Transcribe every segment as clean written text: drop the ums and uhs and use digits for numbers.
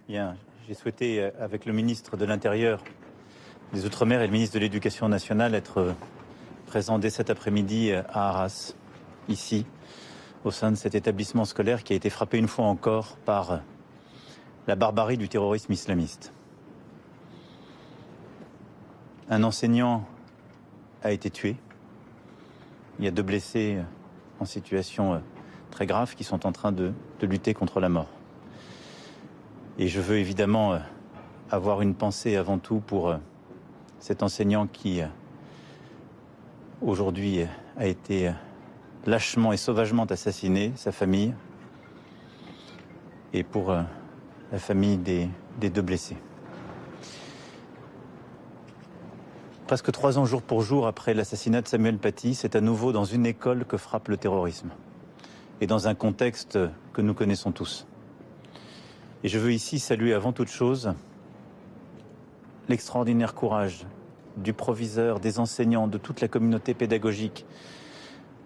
Bien, j'ai souhaité, avec le ministre de l'Intérieur, des Outre-mer et le ministre de l'Éducation nationale, être présent dès cet après-midi à Arras, ici, au sein de cet établissement scolaire qui a été frappé une fois encore par la barbarie du terrorisme islamiste. Un enseignant a été tué. Il y a 2 blessés en situation très grave qui sont en train de lutter contre la mort. Et je veux évidemment avoir une pensée avant tout pour cet enseignant qui aujourd'hui a été lâchement et sauvagement assassiné, sa famille, et pour la famille des 2 blessés. Presque 3 ans jour pour jour après l'assassinat de Samuel Paty, c'est à nouveau dans une école que frappe le terrorisme, et dans un contexte que nous connaissons tous. Et je veux ici saluer avant toute chose l'extraordinaire courage du proviseur, des enseignants, de toute la communauté pédagogique,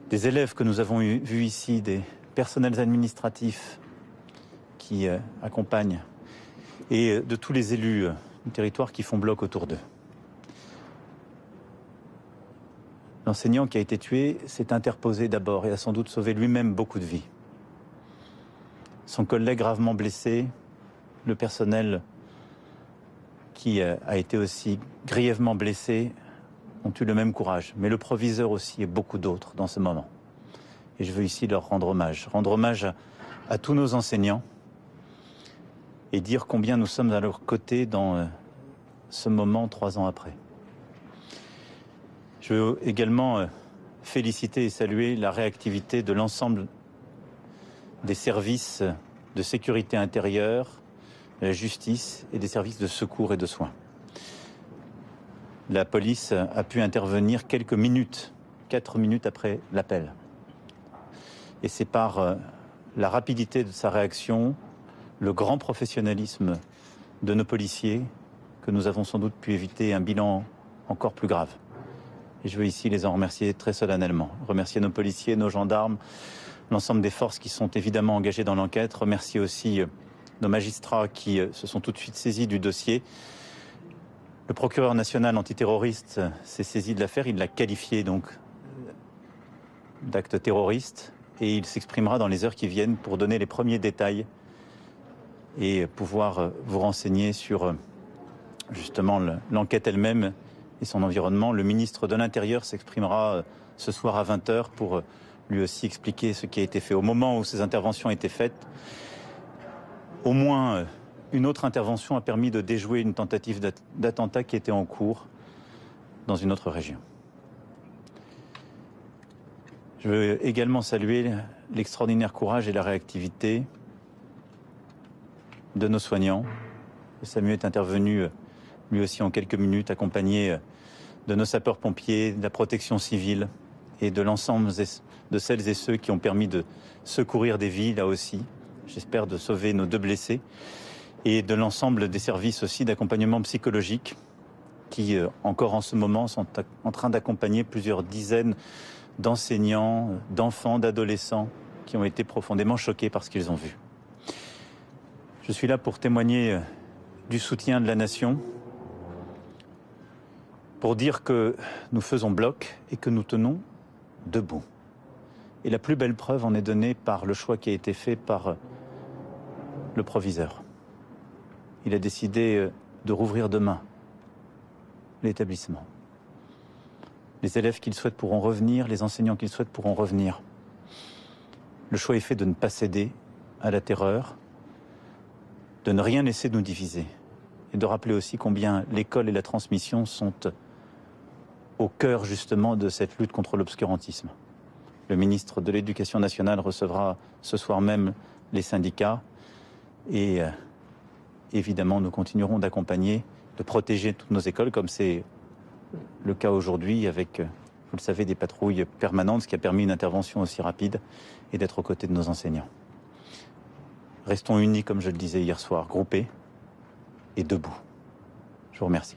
des élèves que nous avons vus ici, des personnels administratifs qui accompagnent, et de tous les élus du territoire qui font bloc autour d'eux. L'enseignant qui a été tué s'est interposé d'abord et a sans doute sauvé lui-même beaucoup de vies. Son collègue gravement blessé, le personnel qui a été aussi grièvement blessé ont eu le même courage, mais le proviseur aussi et beaucoup d'autres dans ce moment. Et je veux ici leur rendre hommage à tous nos enseignants et dire combien nous sommes à leur côté dans ce moment 3 ans après. Je veux également féliciter et saluer la réactivité de l'ensemble des services de sécurité intérieure, de la justice et des services de secours et de soins. La police a pu intervenir quelques minutes, 4 minutes après l'appel. Et c'est par la rapidité de sa réaction, le grand professionnalisme de nos policiers que nous avons sans doute pu éviter un bilan encore plus grave. Et je veux ici les en remercier très solennellement. Remercier nos policiers, nos gendarmes, l'ensemble des forces qui sont évidemment engagées dans l'enquête. Remercier aussi nos magistrats qui se sont tout de suite saisis du dossier. Le procureur national antiterroriste s'est saisi de l'affaire. Il l'a qualifié donc d'acte terroriste et il s'exprimera dans les heures qui viennent pour donner les premiers détails et pouvoir vous renseigner sur justement l'enquête elle-même et son environnement. Le ministre de l'Intérieur s'exprimera ce soir à 20 h pour lui aussi expliquer ce qui a été fait. Au moment où ces interventions étaient faites, au moins une autre intervention a permis de déjouer une tentative d'attentat qui était en cours dans une autre région. Je veux également saluer l'extraordinaire courage et la réactivité de nos soignants. Samuel est intervenu lui aussi en quelques minutes, accompagné de nos sapeurs-pompiers, de la protection civile et de l'ensemble de celles et ceux qui ont permis de secourir des vies, là aussi. J'espère de sauver nos 2 blessés et de l'ensemble des services aussi d'accompagnement psychologique qui, encore en ce moment, sont en train d'accompagner plusieurs dizaines d'enseignants, d'enfants, d'adolescents qui ont été profondément choqués par ce qu'ils ont vu. Je suis là pour témoigner du soutien de la nation, pour dire que nous faisons bloc et que nous tenons debout. Et la plus belle preuve en est donnée par le choix qui a été fait par le proviseur. Il a décidé de rouvrir demain l'établissement. Les élèves qui le souhaitent pourront revenir, les enseignants qui le souhaitent pourront revenir. Le choix est fait de ne pas céder à la terreur, de ne rien laisser nous diviser et de rappeler aussi combien l'école et la transmission sont au cœur justement de cette lutte contre l'obscurantisme. Le ministre de l'Éducation nationale recevra ce soir même les syndicats et évidemment nous continuerons d'accompagner, de protéger toutes nos écoles comme c'est le cas aujourd'hui avec, vous le savez, des patrouilles permanentes, ce qui a permis une intervention aussi rapide et d'être aux côtés de nos enseignants. Restons unis, comme je le disais hier soir, groupés et debout. Je vous remercie.